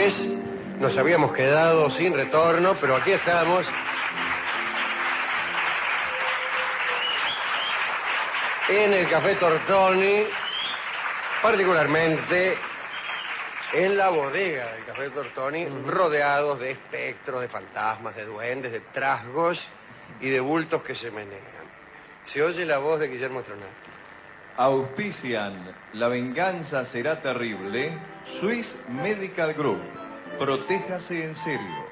noches. Nos habíamos quedado sin retorno, pero aquí estamos. En el Café Tortoni, particularmente en la bodega del Café Tortoni, rodeados de espectros, de fantasmas, de duendes, de trasgos y de bultos que se menean. Se oye la voz de Guillermo Stronati. Auspician La venganza será terrible, Swiss Medical Group. Protéjase en serio.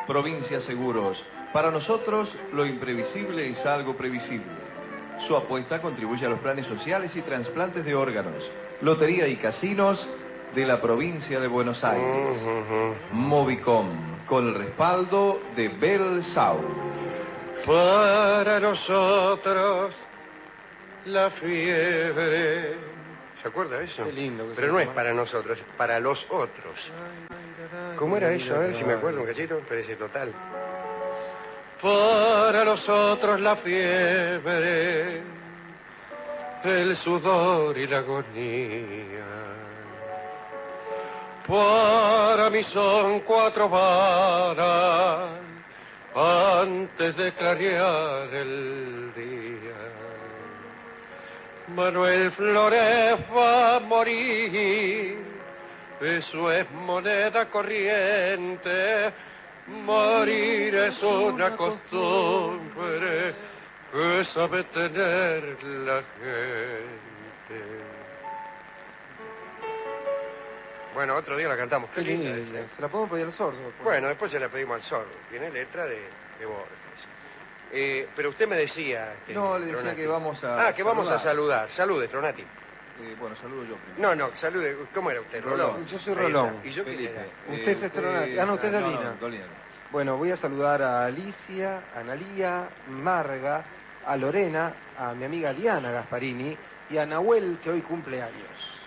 Provincia Seguros. Para nosotros, lo imprevisible es algo previsible. Su apuesta contribuye a los planes sociales y trasplantes de órganos. Lotería y casinos de la provincia de Buenos Aires. Movicom, con el respaldo de Belsau. Para nosotros, la fiebre. ¿Se acuerda de eso? Qué lindo. Pero no es para nosotros, es para los otros. ¿Cómo era eso? A ver si me acuerdo un cachito. Parece total. Para los otros la fiebre, el sudor y la agonía. Para mí son 4 varas antes de clarear el día. Manuel Flores va a morir, eso es moneda corriente. Morir es una costumbre que sabe tener la gente. Bueno, otro día la cantamos. Qué linda esa. Se la podemos pedir al sordo. Bueno, después se la pedimos al sordo. Tiene letra de Borges. Pero usted me decía... No, le decía Stronati, que vamos a que vamos a saludar. Salude, Stronati. Bueno, saludo yo primero. No, salude. ¿Cómo era usted? Rolón. Yo soy Rolón. ¿Y yo quién era? Usted es Stronati. Ah, no, usted es Dolina. Dolina. Bueno, voy a saludar a Alicia, a Analía, Marga, a Lorena, a mi amiga Diana Gasparini y a Nahuel, que hoy cumple años.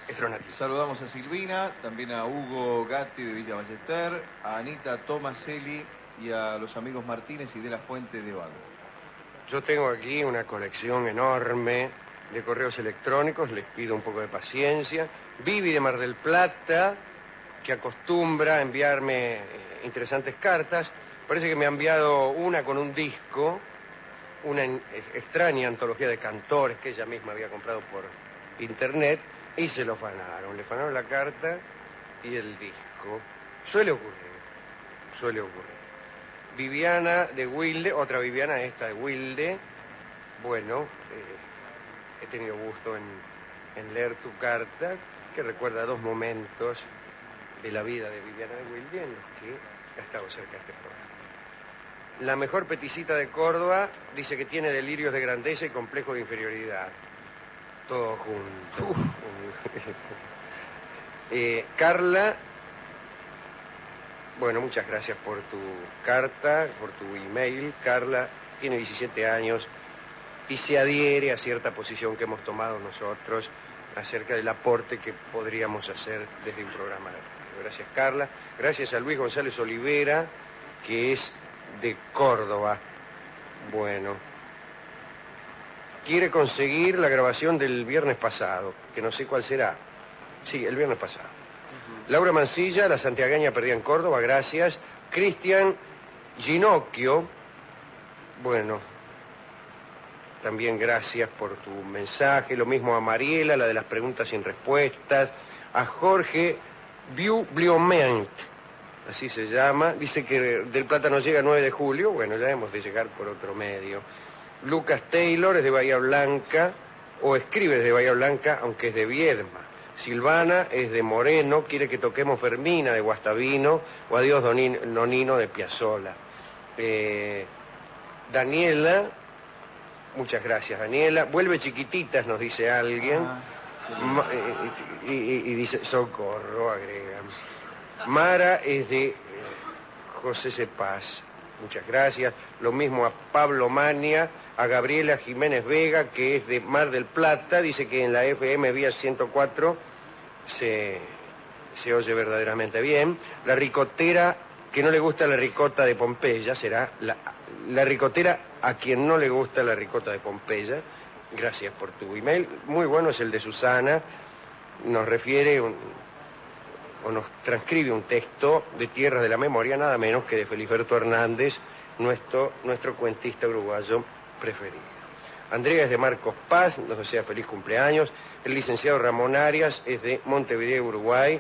Stronati. Saludamos a Silvina, también a Hugo Gatti de Villa Ballester, a Anita Tomaselli y a los amigos Martínez y de la Fuente de Vago. Yo tengo aquí una colección enorme de correos electrónicos, les pido un poco de paciencia. Vivi de Mar del Plata, que acostumbra a enviarme interesantes cartas. Parece que me ha enviado una con un disco, una extraña antología de cantores que ella misma había comprado por internet, y se lo fanaron. Le fanaron la carta y el disco. Suele ocurrir. Viviana de Wilde, otra Viviana, esta de Wilde. Bueno, he tenido gusto en leer tu carta, que recuerda 2 momentos de la vida de Viviana de Wilde en los que ha estado cerca de este programa. La mejor peticita de Córdoba dice que tiene delirios de grandeza y complejo de inferioridad. Todo junto. Carla, bueno, muchas gracias por tu carta, por tu email. Carla tiene 17 años y se adhiere a cierta posición que hemos tomado nosotros acerca del aporte que podríamos hacer desde un programa de radio. Gracias, Carla. Gracias a Luis González Olivera, que es de Córdoba. Bueno, quiere conseguir la grabación del viernes pasado, que no sé cuál será. Sí, el viernes pasado. Laura Mancilla, la santiagueña perdida en Córdoba, gracias. Cristian Ginocchio, bueno, también gracias por tu mensaje. Lo mismo a Mariela, la de las preguntas sin respuestas. A Jorge Blioment, así se llama. Dice que del Plata nos llega 9 de julio. Bueno, ya hemos de llegar por otro medio. Lucas Taylor es de Bahía Blanca, o escribe desde Bahía Blanca, aunque es de Viedma. Silvana es de Moreno, quiere que toquemos Fermina de Guastavino o Adiós Nonino de Piazzolla. Daniela, muchas gracias Daniela. Vuelve Chiquititas, nos dice alguien. Y dice socorro, agrega. Mara es de José Cepaz, muchas gracias. Lo mismo a Pablo Mania, a Gabriela Jiménez Vega, que es de Mar del Plata, dice que en la FM Vía 104 se oye verdaderamente bien. La ricotera, que no le gusta la ricota de Pompeya, será la ricotera a quien no le gusta la ricota de Pompeya. Gracias por tu email. Muy bueno es el de Susana, nos refiere o nos transcribe un texto de Tierras de la Memoria, nada menos que de Felisberto Hernández, nuestro cuentista uruguayo preferido. Andrea es de Marcos Paz, nos desea feliz cumpleaños. El licenciado Ramón Arias es de Montevideo, Uruguay.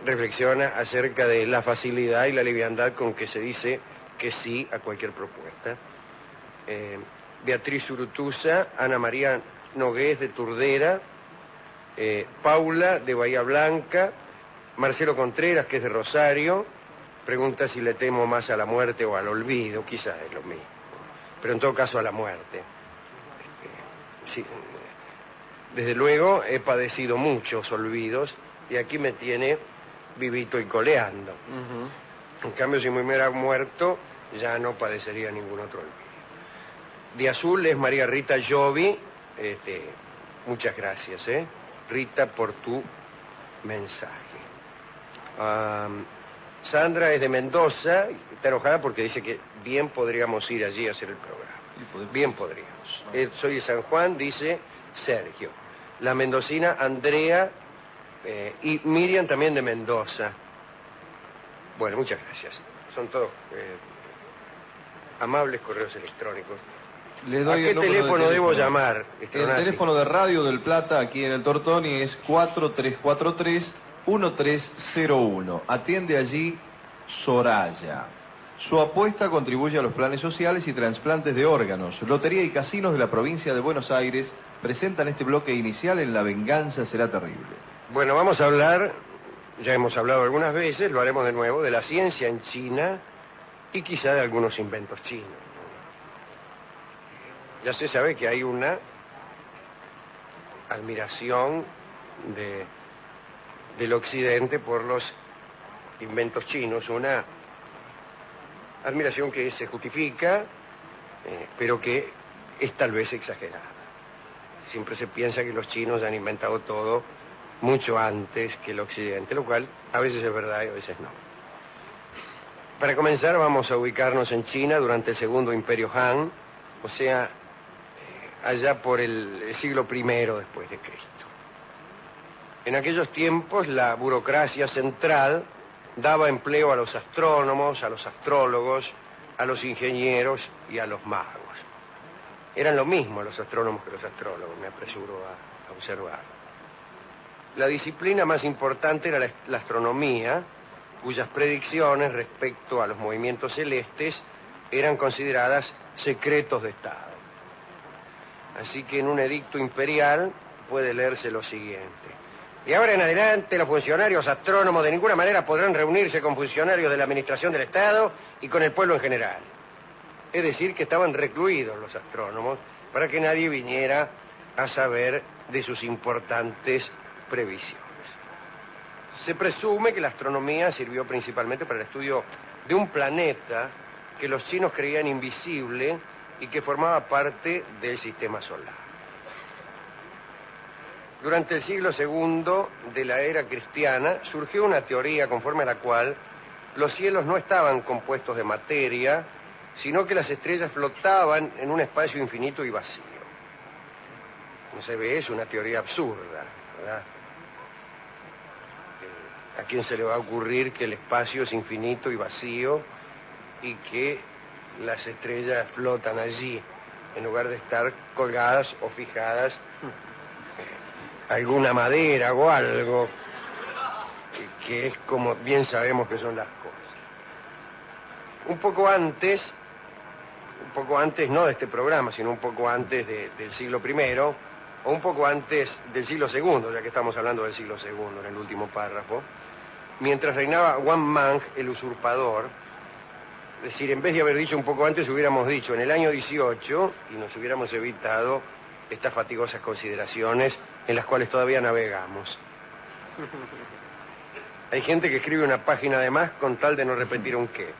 Reflexiona acerca de la facilidad y la liviandad con que se dice que sí a cualquier propuesta. Beatriz Urutuza, Ana María Nogués de Turdera, Paula de Bahía Blanca, Marcelo Contreras, que es de Rosario, pregunta si le temo más a la muerte o al olvido, quizás es lo mismo, pero en todo caso a la muerte. Sí, desde luego he padecido muchos olvidos y aquí me tiene vivito y coleando. En cambio, si me hubiera muerto, ya no padecería ningún otro olvido. De azul es María Rita Giovi. Muchas gracias, Rita, por tu mensaje. Sandra es de Mendoza, está enojada porque dice que bien podríamos ir allí a hacer el programa. Bien podríamos. Soy de San Juan, dice Sergio. La mendocina Andrea y Miriam también de Mendoza. Bueno, muchas gracias. Son todos amables correos electrónicos. Le doy ¿A qué teléfono debo llamar? El teléfono de Radio del Plata aquí en el Tortoni es 4343-1301. Atiende allí Soraya. Su apuesta contribuye a los planes sociales y trasplantes de órganos. Lotería y casinos de la provincia de Buenos Aires presentan este bloque inicial en La Venganza Será Terrible. Bueno, vamos a hablar, ya hemos hablado algunas veces, lo haremos de nuevo, de la ciencia en China y quizá de algunos inventos chinos. Ya se sabe que hay una admiración del Occidente por los inventos chinos, una admiración que se justifica, pero que es tal vez exagerada. Siempre se piensa que los chinos han inventado todo mucho antes que el Occidente, lo cual a veces es verdad y a veces no. Para comenzar, vamos a ubicarnos en China durante el Segundo Imperio Han, o sea, allá por el siglo I después de Cristo. En aquellos tiempos la burocracia central daba empleo a los astrónomos, a los astrólogos, a los ingenieros y a los magos. Eran lo mismo los astrónomos que los astrólogos, me apresuro a observar. La disciplina más importante era la astronomía, cuyas predicciones respecto a los movimientos celestes eran consideradas secretos de Estado. Así que en un edicto imperial puede leerse lo siguiente: de ahora en adelante los funcionarios astrónomos de ninguna manera podrán reunirse con funcionarios de la administración del Estado y con el pueblo en general. Es decir, que estaban recluidos los astrónomos para que nadie viniera a saber de sus importantes previsiones. Se presume que la astronomía sirvió principalmente para el estudio de un planeta que los chinos creían invisible y que formaba parte del sistema solar. Durante el siglo II de la era cristiana surgió una teoría conforme a la cual los cielos no estaban compuestos de materia, sino que las estrellas flotaban en un espacio infinito y vacío. No se ve, es una teoría absurda, ¿verdad? ¿A quién se le va a ocurrir que el espacio es infinito y vacío y que las estrellas flotan allí en lugar de estar colgadas o fijadas a alguna madera o algo, que es como bien sabemos que son las cosas? Un poco antes no de este programa, sino un poco antes del siglo I, o un poco antes del siglo II, ya que estamos hablando del siglo II en el último párrafo, mientras reinaba Wang Mang, el usurpador, es decir, en vez de haber dicho un poco antes, hubiéramos dicho en el año 18 y nos hubiéramos evitado estas fatigosas consideraciones en las cuales todavía navegamos. Hay gente que escribe una página de más con tal de no repetir un qué.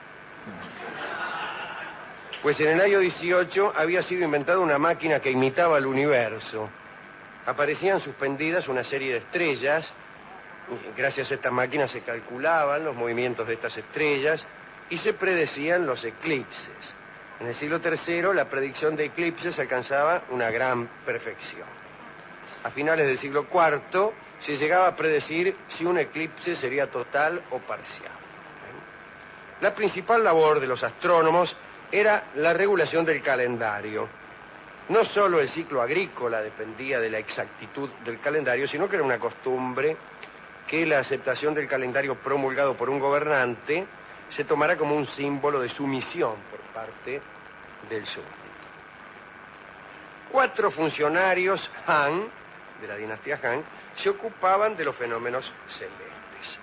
Pues en el año 18 había sido inventada una máquina que imitaba el universo. Aparecían suspendidas una serie de estrellas. Gracias a esta máquina se calculaban los movimientos de estas estrellas y se predecían los eclipses. En el siglo III la predicción de eclipses alcanzaba una gran perfección. A finales del siglo IV se llegaba a predecir si un eclipse sería total o parcial. La principal labor de los astrónomos era la regulación del calendario. No solo el ciclo agrícola dependía de la exactitud del calendario, sino que era una costumbre que la aceptación del calendario promulgado por un gobernante se tomara como un símbolo de sumisión por parte del súbdito. 4 funcionarios Han, de la dinastía Han, se ocupaban de los fenómenos celestes.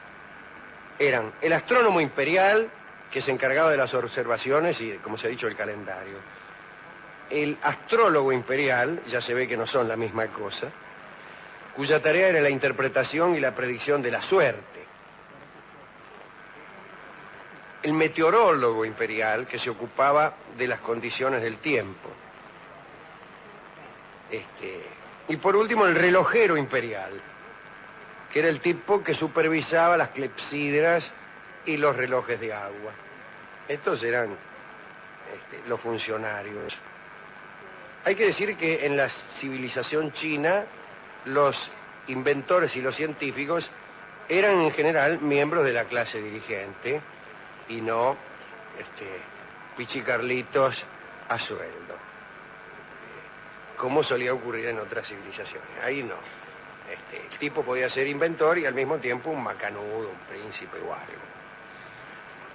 Eran el astrónomo imperial, que se encargaba de las observaciones y, como se ha dicho, el calendario. El astrólogo imperial, ya se ve que no son la misma cosa, cuya tarea era la interpretación y la predicción de la suerte. El meteorólogo imperial, que se ocupaba de las condiciones del tiempo. Y por último, el relojero imperial, que era el tipo que supervisaba las clepsidras y los relojes de agua. Estos eran los funcionarios. Hay que decir que en la civilización china, los inventores y los científicos eran en general miembros de la clase dirigente y no pichicarlitos a sueldo, como solía ocurrir en otras civilizaciones. Ahí no. El tipo podía ser inventor y al mismo tiempo un macanudo, un príncipe o algo.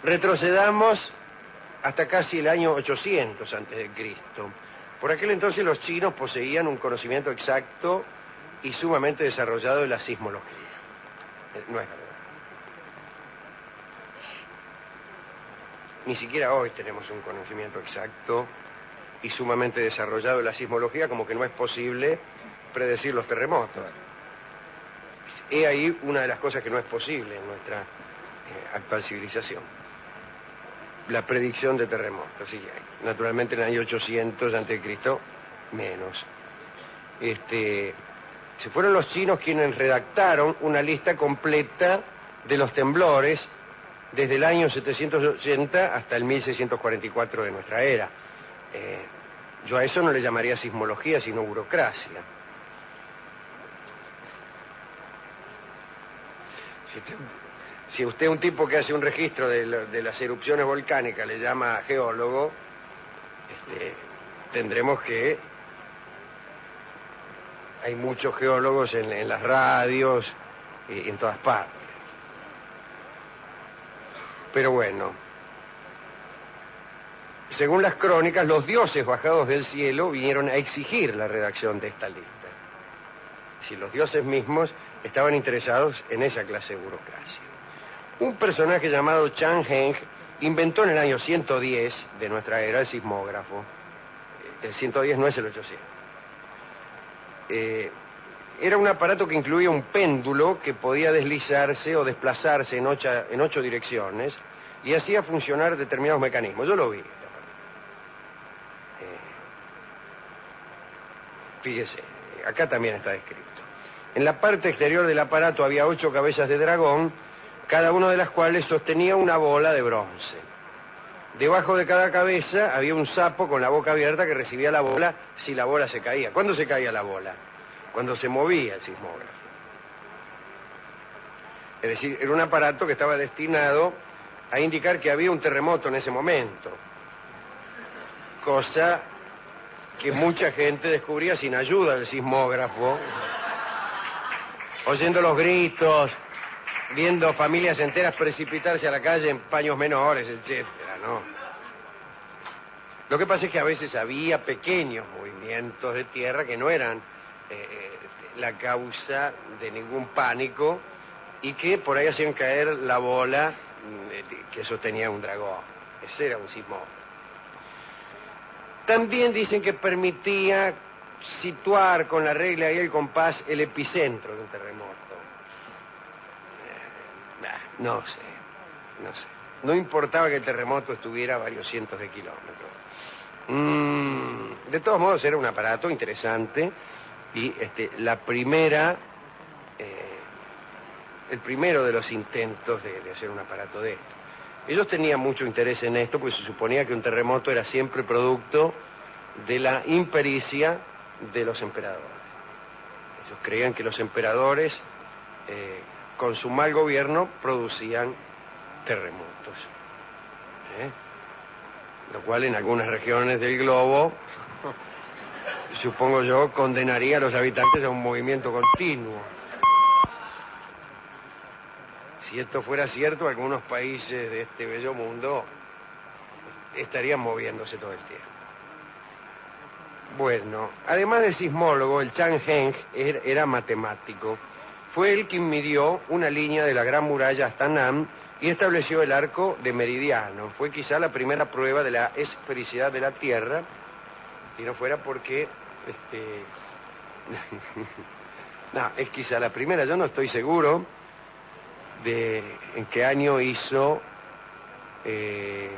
Retrocedamos hasta casi el año 800 a.C. Por aquel entonces los chinos poseían un conocimiento exacto y sumamente desarrollado de la sismología. No es verdad. Ni siquiera hoy tenemos un conocimiento exacto y sumamente desarrollado de la sismología, como que no es posible predecir los terremotos. He ahí una de las cosas que no es posible en nuestra actual civilización. La predicción de terremotos, sí, naturalmente en el año 800 a.C., menos. Se fueron los chinos quienes redactaron una lista completa de los temblores desde el año 780 hasta el 1644 de nuestra era. Yo a eso no le llamaría sismología, sino burocracia. Si usted un tipo que hace un registro de las erupciones volcánicas le llama geólogo, tendremos que... Hay muchos geólogos en las radios y en todas partes. Pero bueno, según las crónicas, los dioses bajados del cielo vinieron a exigir la redacción de esta lista. Si los dioses mismos estaban interesados en esa clase de burocracia. Un personaje llamado Chang Heng inventó en el año 110 de nuestra era el sismógrafo. El 110 no es el 800. Era un aparato que incluía un péndulo que podía deslizarse o desplazarse en 8 direcciones y hacía funcionar determinados mecanismos. Yo lo vi. Fíjese, acá también está descrito. En la parte exterior del aparato había 8 cabezas de dragón, cada una de las cuales sostenía una bola de bronce. Debajo de cada cabeza había un sapo con la boca abierta que recibía la bola si la bola se caía. ¿Cuándo se caía la bola? Cuando se movía el sismógrafo. Es decir, era un aparato que estaba destinado a indicar que había un terremoto en ese momento. Cosa que mucha gente descubría sin ayuda del sismógrafo, oyendo los gritos, viendo familias enteras precipitarse a la calle en paños menores, etcétera, ¿no? Lo que pasa es que a veces había pequeños movimientos de tierra que no eran la causa de ningún pánico y que por ahí hacían caer la bola que sostenía un dragón. Ese era un sismógrafo. También dicen que permitía situar con la regla y el compás el epicentro de un terremoto. No sé. No importaba que el terremoto estuviera a varios cientos de kilómetros. De todos modos era un aparato interesante y el primero de los intentos de hacer un aparato de esto. Ellos tenían mucho interés en esto porque se suponía que un terremoto era siempre producto de la impericia de los emperadores. Ellos creían que los emperadores con su mal gobierno producían terremotos. Lo cual en algunas regiones del globo, supongo yo, condenaría a los habitantes a un movimiento continuo. Si esto fuera cierto, algunos países de este bello mundo estarían moviéndose todo el tiempo. Bueno, además de sismólogo, el Chan Heng era matemático. Fue él quien midió una línea de la Gran Muralla hasta Nam y estableció el arco de meridiano. Fue quizá la primera prueba de la esfericidad de la Tierra, si no fuera porque... no, es quizá la primera, yo no estoy seguro de en qué año hizo... en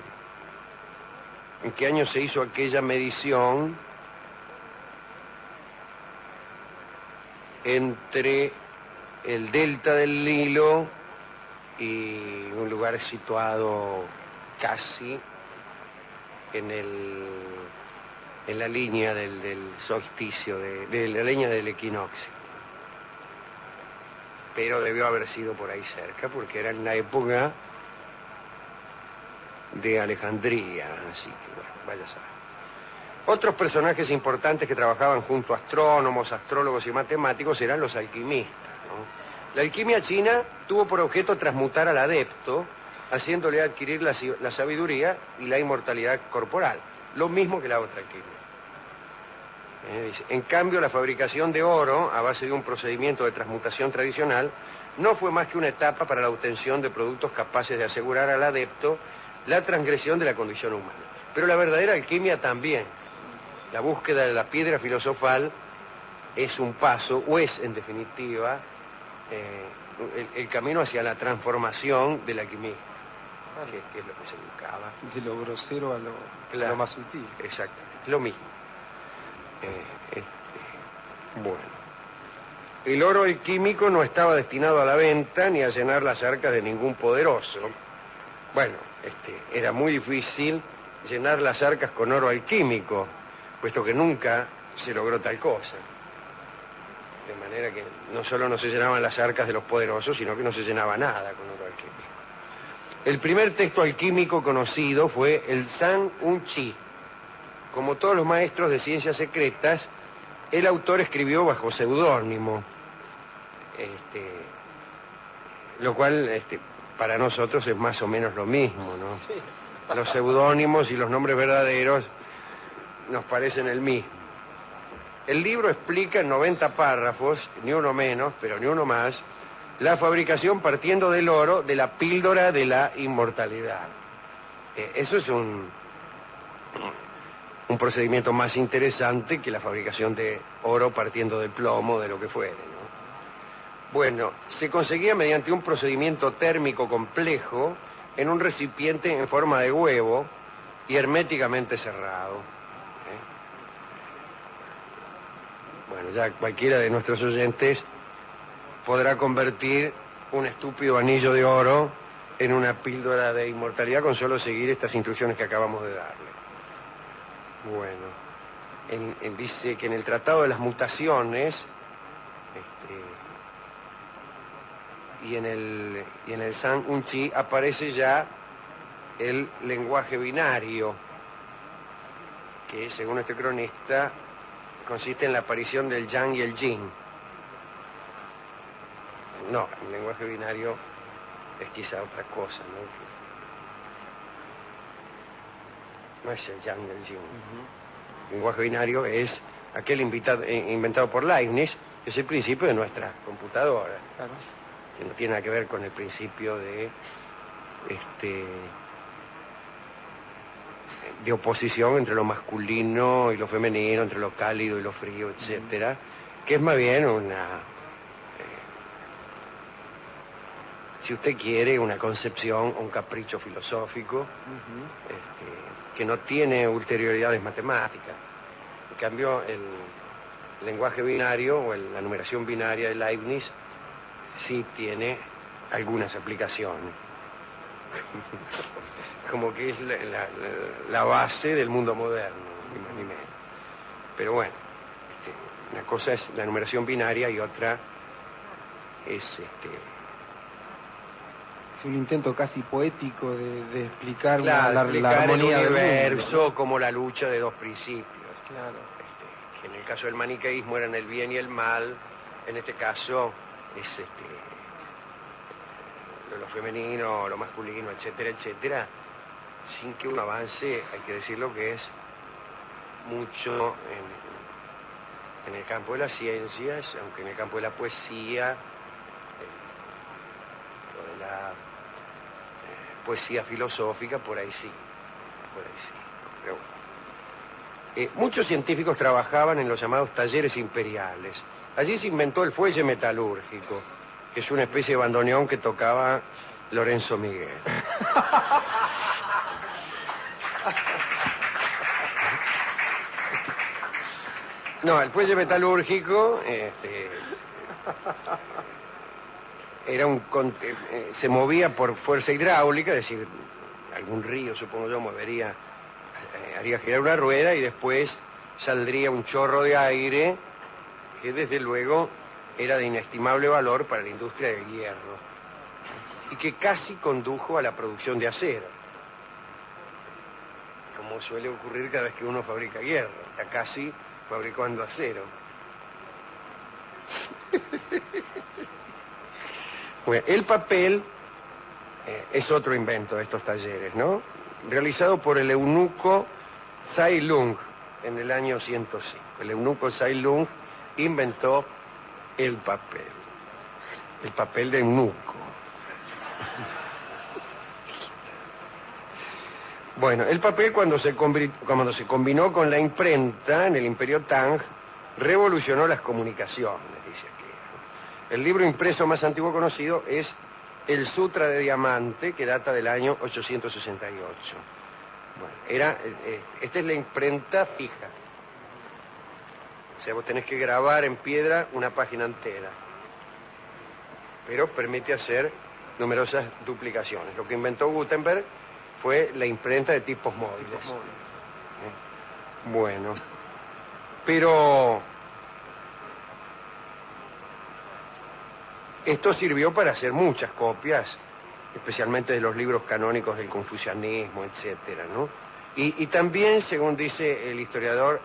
qué año se hizo aquella medición entre el delta del Nilo y un lugar situado casi en la línea del solsticio, de la línea del equinoccio. Pero debió haber sido por ahí cerca, porque era en la época de Alejandría, así que bueno, vaya a saber. Otros personajes importantes que trabajaban junto a astrónomos, astrólogos y matemáticos eran los alquimistas, ¿no? La alquimia china tuvo por objeto transmutar al adepto, haciéndole adquirir la sabiduría y la inmortalidad corporal, lo mismo que la otra alquimia. Dice, en cambio, la fabricación de oro, a base de un procedimiento de transmutación tradicional, no fue más que una etapa para la obtención de productos capaces de asegurar al adepto la transgresión de la condición humana. Pero la verdadera alquimia también. La búsqueda de la piedra filosofal es un paso, o es en definitiva, el camino hacia la transformación del alquimista, que es lo que se buscaba. De lo grosero a Claro, lo más sutil. Exactamente, lo mismo. Bueno, el oro alquímico no estaba destinado a la venta ni a llenar las arcas de ningún poderoso. Bueno, era muy difícil llenar las arcas con oro alquímico, puesto que nunca se logró tal cosa. De manera que no solo no se llenaban las arcas de los poderosos, sino que no se llenaba nada con oro alquímico. El primer texto alquímico conocido fue el San Un Chi. Como todos los maestros de ciencias secretas, el autor escribió bajo seudónimo, lo cual para nosotros es más o menos lo mismo, ¿no? Sí. Los seudónimos y los nombres verdaderos nos parecen el mismo. El libro explica en 90 párrafos, ni uno menos, pero ni uno más, la fabricación partiendo del oro de la píldora de la inmortalidad. Eso es un procedimiento más interesante que la fabricación de oro partiendo del plomo, de lo que fuere, ¿no? Bueno, se conseguía mediante un procedimiento térmico complejo en un recipiente en forma de huevo y herméticamente cerrado. Bueno, ya cualquiera de nuestros oyentes podrá convertir un estúpido anillo de oro en una píldora de inmortalidad con solo seguir estas instrucciones que acabamos de darle. Bueno, dice que en el Tratado de las Mutaciones y en el San Un Chi aparece ya el lenguaje binario, que según este cronista consiste en la aparición del yang y el yin. No, el lenguaje binario es quizá otra cosa, ¿no? No es el yang y el yin. El lenguaje binario es aquel inventado por Leibniz, que es el principio de nuestras computadoras. Claro. Que no tiene nada que ver con el principio de oposición entre lo masculino y lo femenino, entre lo cálido y lo frío, etcétera, que es más bien si usted quiere, una concepción o un capricho filosófico que no tiene ulterioridades matemáticas. En cambio, el lenguaje binario o la numeración binaria de Leibniz sí tiene algunas aplicaciones. Como que es la base del mundo moderno, ni más ni menos. Pero bueno, una cosa es la numeración binaria y otra es Es un intento casi poético de explicar claro, la explicar armonía el del universo mundo, ¿no? como la lucha de dos principios. Claro. Que en el caso del maniqueísmo eran el bien y el mal, en este caso es lo femenino, lo masculino, etcétera, etcétera, sin que uno avance, hay que decirlo que es mucho en el campo de las ciencias, aunque en el campo de la poesía, o de la poesía filosófica, por ahí sí, pero bueno. Muchos científicos trabajaban en los llamados talleres imperiales. Allí se inventó el fuelle metalúrgico, que es una especie de bandoneón que tocaba Lorenzo Miguel. No, el fuelle metalúrgico era se movía por fuerza hidráulica, es decir, algún río, supongo yo, haría girar una rueda y después saldría un chorro de aire que desde luego era de inestimable valor para la industria del hierro y que casi condujo a la producción de acero, como suele ocurrir cada vez que uno fabrica hierro, está casi fabricando acero. Bueno, el papel es otro invento de estos talleres, ¿no? Realizado por el eunuco Tsai Lung en el año 105. El eunuco Tsai Lung inventó el papel de eunuco. Bueno, el papel cuando se combinó con la imprenta en el Imperio Tang, revolucionó las comunicaciones, dice aquí. El libro impreso más antiguo conocido es el Sutra de Diamante, que data del año 868. Bueno, esta es la imprenta fija. O sea, vos tenés que grabar en piedra una página entera. Pero permite hacer numerosas duplicaciones. Lo que inventó Gutenberg fue la imprenta de tipos móviles. Bueno, pero esto sirvió para hacer muchas copias, especialmente de los libros canónicos del confucianismo, etcétera, ¿no? Y también, según dice el historiador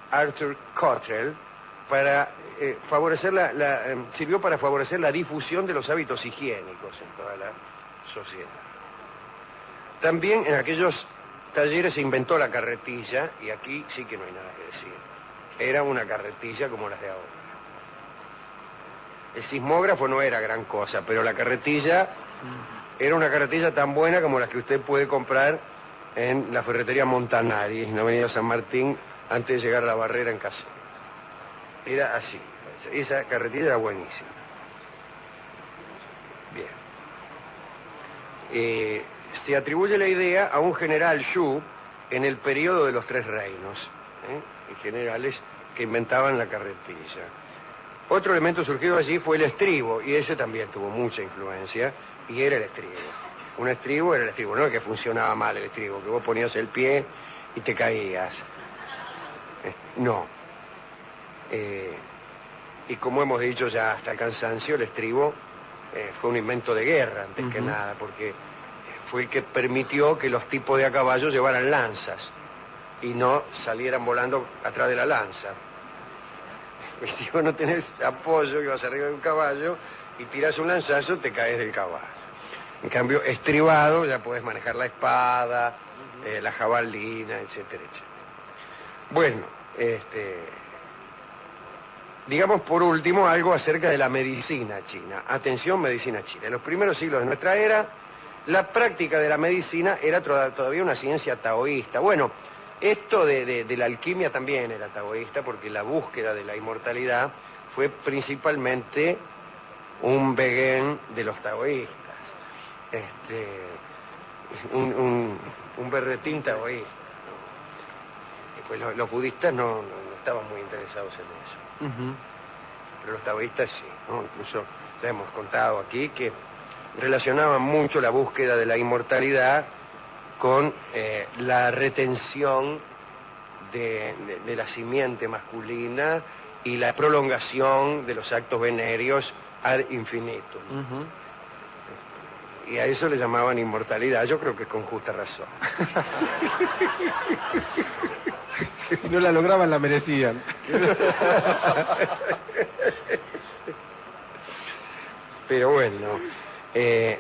Arthur Cottrell, sirvió para favorecer la difusión de los hábitos higiénicos en toda la sociedad. También en aquellos talleres se inventó la carretilla, y aquí sí que no hay nada que decir. Era una carretilla como las de ahora. El sismógrafo no era gran cosa, pero la carretilla era una carretilla tan buena como las que usted puede comprar en la ferretería Montanari, en la avenida San Martín, antes de llegar a la Barrera en Caseros. Era así. Esa carretilla era buenísima. Bien. Se atribuye la idea a un general Xu en el periodo de los Tres Reinos, generales que inventaban la carretilla. Otro elemento surgido allí fue el estribo, y ese también tuvo mucha influencia, y era el estribo. Un estribo era el estribo, no es que funcionaba mal el estribo, que vos ponías el pie y te caías. No. Y como hemos dicho ya hasta el cansancio, el estribo fue un invento de guerra, antes que nada, porque fue el que permitió que los tipos de a caballo llevaran lanzas y no salieran volando atrás de la lanza. Pues si vos no tenés apoyo y vas arriba de un caballo y tirás un lanzazo, te caes del caballo. En cambio, estribado, ya podés manejar la espada, la jabalina, etcétera, etcétera. Bueno, digamos por último algo acerca de la medicina china. Atención, medicina china. En los primeros siglos de nuestra era, la práctica de la medicina era todavía una ciencia taoísta. Bueno, esto de la alquimia también era taoísta, porque la búsqueda de la inmortalidad fue principalmente un begén de los taoístas. Un berretín taoísta. Pues los budistas no estaban muy interesados en eso. Pero los taoístas sí, ¿no? Incluso ya hemos contado aquí que relacionaban mucho la búsqueda de la inmortalidad con la retención de la simiente masculina y la prolongación de los actos venéreos ad infinitum. Ujú. Y a eso le llamaban inmortalidad, yo creo que con justa razón. Si no la lograban, la merecían. Pero bueno,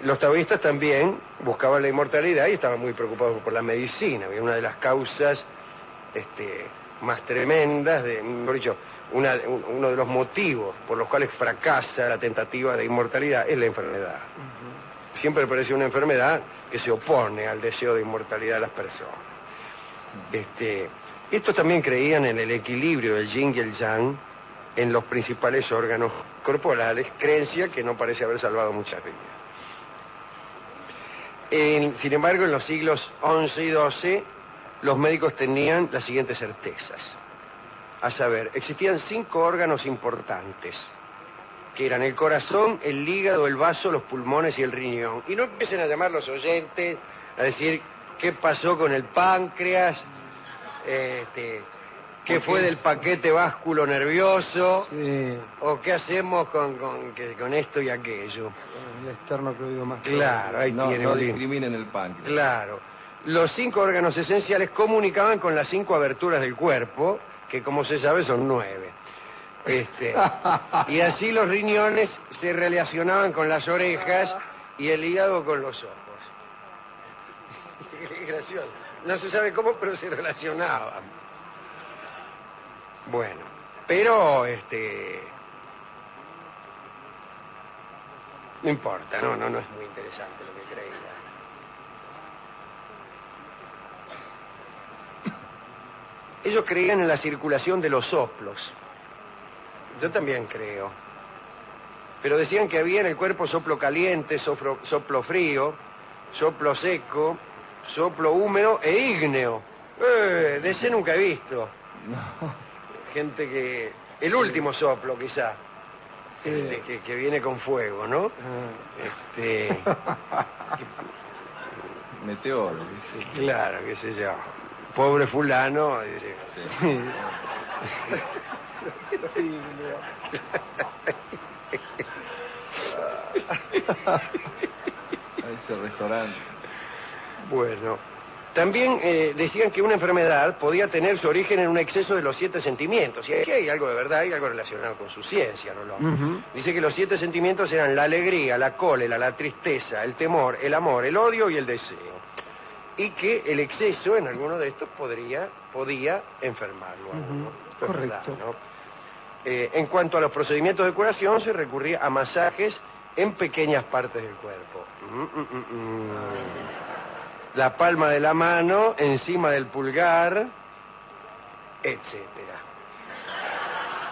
los taoístas también buscaban la inmortalidad y estaban muy preocupados por la medicina. Había una de las causas más tremendas, mejor dicho, uno de los motivos por los cuales fracasa la tentativa de inmortalidad es la enfermedad. Siempre aparece una enfermedad que se opone al deseo de inmortalidad de las personas. Estos también creían en el equilibrio del yin y el yang en los principales órganos corporales, creencia que no parece haber salvado muchas vidas. Sin embargo, en los siglos XI y XII, los médicos tenían las siguientes certezas. A saber, existían 5 órganos importantes, que eran el corazón, el hígado, el vaso, los pulmones y el riñón. Y no empiecen a llamar los oyentes a decir qué pasó con el páncreas, qué fue del paquete vasculo nervioso, Sí, o qué hacemos con esto y aquello. el externo crudo más. Claro, ahí No, tiene no un link. discriminen el páncreas. Claro. Los 5 órganos esenciales comunicaban con las 5 aberturas del cuerpo, que como se sabe son 9. Y así los riñones se relacionaban con las orejas y el hígado con los ojos. Qué gracioso. No se sabe cómo, pero se relacionaban. Bueno, pero no importa, no es muy interesante lo que creía. Ellos creían en la circulación de los soplos. Yo también creo. Pero decían que había en el cuerpo soplo caliente, soplo frío, soplo seco, soplo húmedo e ígneo. De ese nunca he visto. No. Gente que... El último soplo, quizá. Sí. Que viene con fuego, ¿no? Meteoro. Claro, qué sé yo. Pobre fulano. Dice, Sí. A ese restaurante. Bueno, también decían que una enfermedad podía tener su origen en un exceso de los 7 sentimientos. Y aquí hay algo de verdad, hay algo relacionado con su ciencia, Rolón. Ujú. Dice que los 7 sentimientos eran la alegría, la cólera, la tristeza, el temor, el amor, el odio y el deseo. Y que el exceso en alguno de estos podía enfermarlo a uno. Ujú. Esto es verdad, Correcto. ¿no? En cuanto a los procedimientos de curación, se recurría a masajes en pequeñas partes del cuerpo. La palma de la mano, encima del pulgar, etcétera.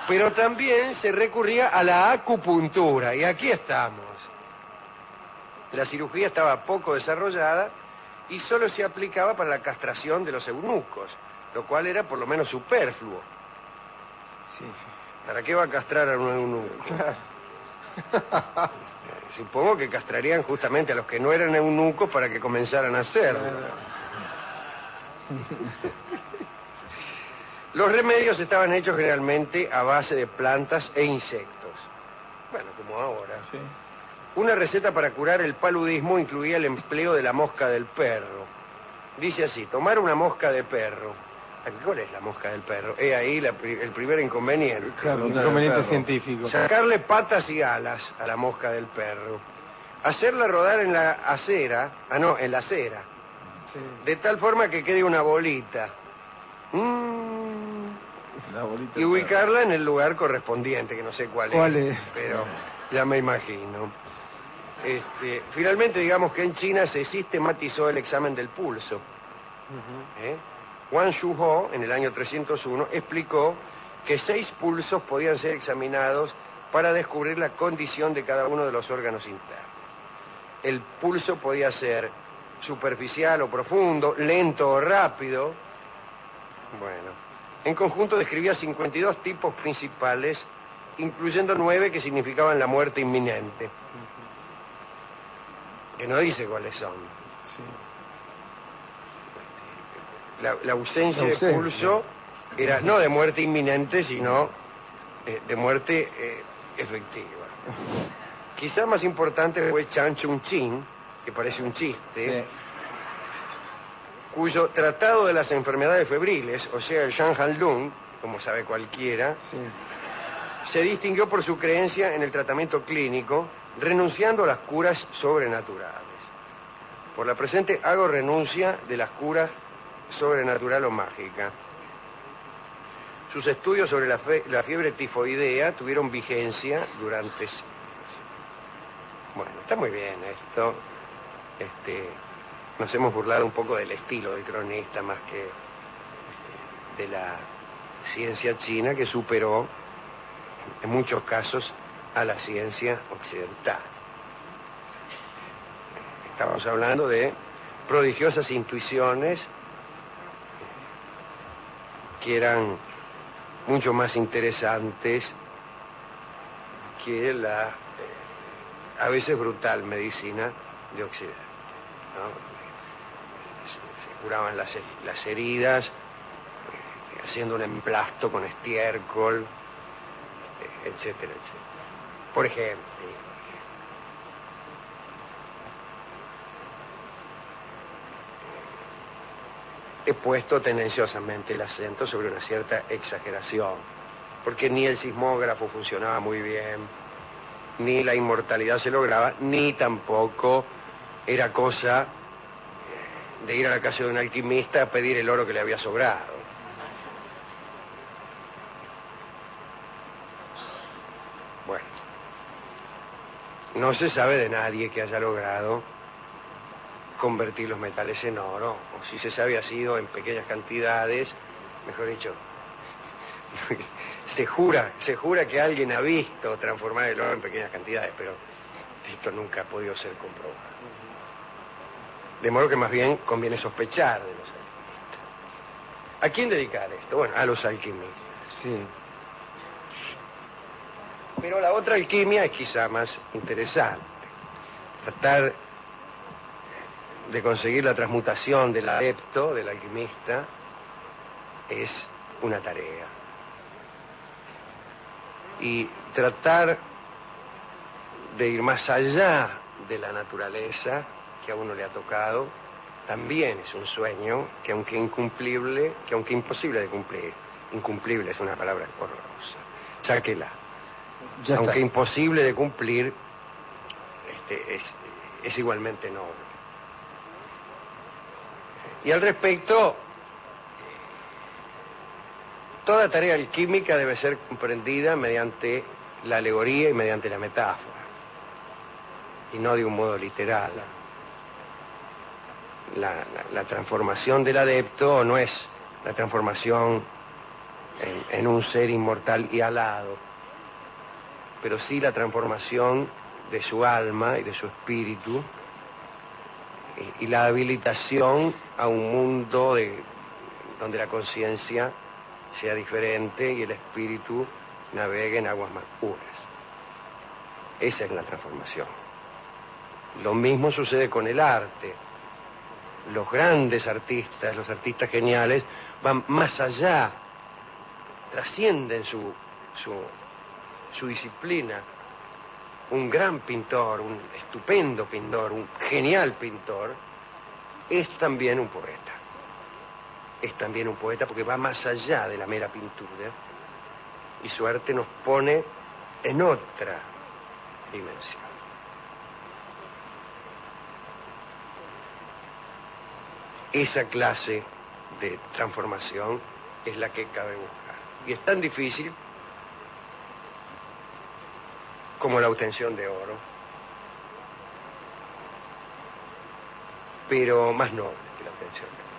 Pero también se recurría a la acupuntura, y aquí estamos. La cirugía estaba poco desarrollada y solo se aplicaba para la castración de los eunucos, lo cual era por lo menos superfluo. Sí. ¿Para qué va a castrar a un eunuco? Supongo que castrarían justamente a los que no eran eunucos para que comenzaran a hacerlo. Los remedios estaban hechos generalmente a base de plantas e insectos. Bueno, como ahora. Sí. Una receta para curar el paludismo incluía el empleo de la mosca del perro. Dice así, tomar una mosca de perro. ¿Cuál es la mosca del perro? He ahí el primer inconveniente. Claro, un Preguntar al inconveniente perro. científico. Sacarle patas y alas a la mosca del perro. Hacerla rodar en la acera, en la acera, Sí. de tal forma que quede una bolita. La bolita Y de ubicarla en el lugar correspondiente, que no sé cuál ¿Cuál es? pero ya me imagino. Finalmente, digamos que en China se sistematizó el examen del pulso. Ujú. Wang Shuho, en el año 301, explicó que 6 pulsos podían ser examinados para descubrir la condición de cada uno de los órganos internos. El pulso podía ser superficial o profundo, lento o rápido. Bueno, en conjunto describía 52 tipos principales, incluyendo 9 que significaban la muerte inminente. Que no dice cuáles son. Sí. La ausencia La ausencia. de pulso era no de muerte inminente, sino de muerte efectiva. Quizá más importante fue Chan Chun Chin, que parece un chiste, Sí. cuyo tratado de las enfermedades febriles, o sea, el Shan Han Lung, como sabe cualquiera, Sí. se distinguió por su creencia en el tratamiento clínico, renunciando a las curas sobrenaturales. Por la presente hago renuncia de las curas sobrenatural o mágica. Sus estudios sobre la fiebre tifoidea tuvieron vigencia durante siglos. Bueno, está muy bien esto. Nos hemos burlado un poco del estilo del cronista más que de la ciencia china, que superó en muchos casos a la ciencia occidental. Estamos hablando de prodigiosas intuiciones que eran mucho más interesantes que la a veces brutal medicina de Occidente, ¿no? Se curaban las heridas haciendo un emplasto con estiércol, etcétera, etcétera. Por ejemplo, he puesto tendenciosamente el acento sobre una cierta exageración, porque ni el sismógrafo funcionaba muy bien, ni la inmortalidad se lograba, ni tampoco era cosa de ir a la casa de un alquimista a pedir el oro que le había sobrado. Bueno, no se sabe de nadie que haya logrado convertir los metales en oro, o si se sabe ha sido en pequeñas cantidades, mejor dicho, se jura que alguien ha visto transformar el oro en pequeñas cantidades, pero esto nunca ha podido ser comprobado. De modo que más bien conviene sospechar de los alquimistas. ¿A quién dedicar esto? Bueno, a los alquimistas. Sí. Pero la otra alquimia es quizá más interesante. Tratar de conseguir la transmutación del adepto, del alquimista, es una tarea. Y tratar de ir más allá de la naturaleza que a uno le ha tocado, también es un sueño que aunque incumplible, que aunque imposible de cumplir, incumplible es una palabra horrorosa, sáquela. Ya Aunque está. imposible de cumplir, es igualmente noble. Y al respecto, toda tarea alquímica debe ser comprendida mediante la alegoría y mediante la metáfora, y no de un modo literal. La transformación del adepto no es la transformación en un ser inmortal y alado, pero sí la transformación de su alma y de su espíritu, y la habilitación a un mundo donde la conciencia sea diferente y el espíritu navegue en aguas más puras. Esa es la transformación. Lo mismo sucede con el arte. Los grandes artistas, los artistas geniales, van más allá, trascienden su disciplina. Un gran pintor, un estupendo pintor, un genial pintor, es también un poeta. Es también un poeta porque va más allá de la mera pintura y su arte nos pone en otra dimensión. Esa clase de transformación es la que cabe buscar. Y es tan difícil como la obtención de oro, pero más noble que la obtención de oro.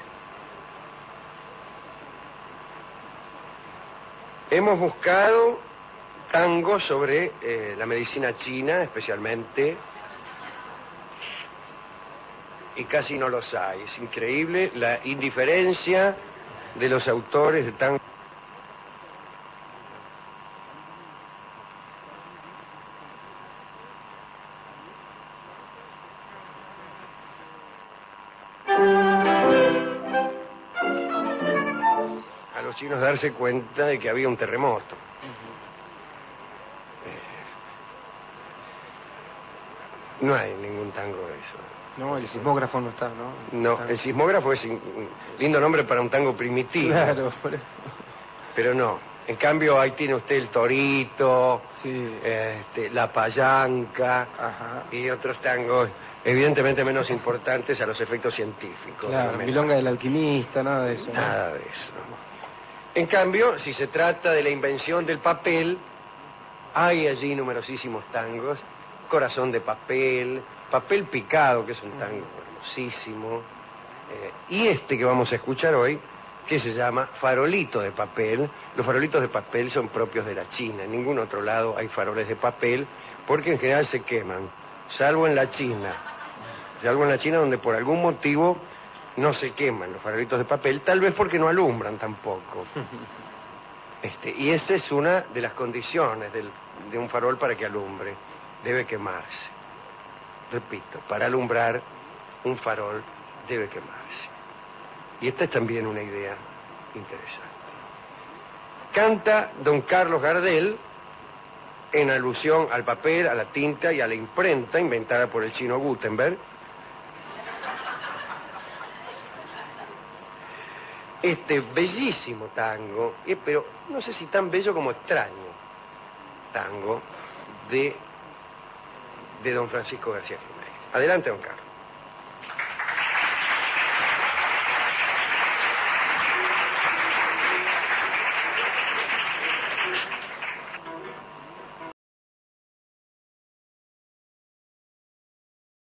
Hemos buscado tango sobre la medicina china, especialmente, y casi no los hay. Es increíble la indiferencia de los autores de tango. A los chinos darse cuenta de que había un terremoto. No hay ningún tango de eso. No, el sismógrafo no está, ¿no? No, el sismógrafo es un lindo nombre para un tango primitivo. Claro, por eso. Pero no. En cambio, ahí tiene usted el torito, Sí. la payanca Ajá. y otros tangos evidentemente menos importantes a los efectos científicos. Claro, milonga del alquimista, nada de eso. ¿no? Nada de eso. En cambio, si se trata de la invención del papel, hay allí numerosísimos tangos. Corazón de papel, Papel picado, que es un tango hermosísimo, y este que vamos a escuchar hoy, que se llama Farolito de papel. Los farolitos de papel son propios de la China. En ningún otro lado hay faroles de papel, porque en general se queman, salvo en la China. Salvo en la China, donde por algún motivo no se queman los farolitos de papel, tal vez porque no alumbran tampoco. Y esa es una de las condiciones de un farol para que alumbre. Debe quemarse. Repito, para alumbrar, un farol debe quemarse. Y esta es también una idea interesante. Canta don Carlos Gardel en alusión al papel, a la tinta y a la imprenta inventada por el chino Gutenberg. Este bellísimo tango, pero no sé si tan bello como extraño, tango de don Francisco García Jiménez. Adelante, don Carlos.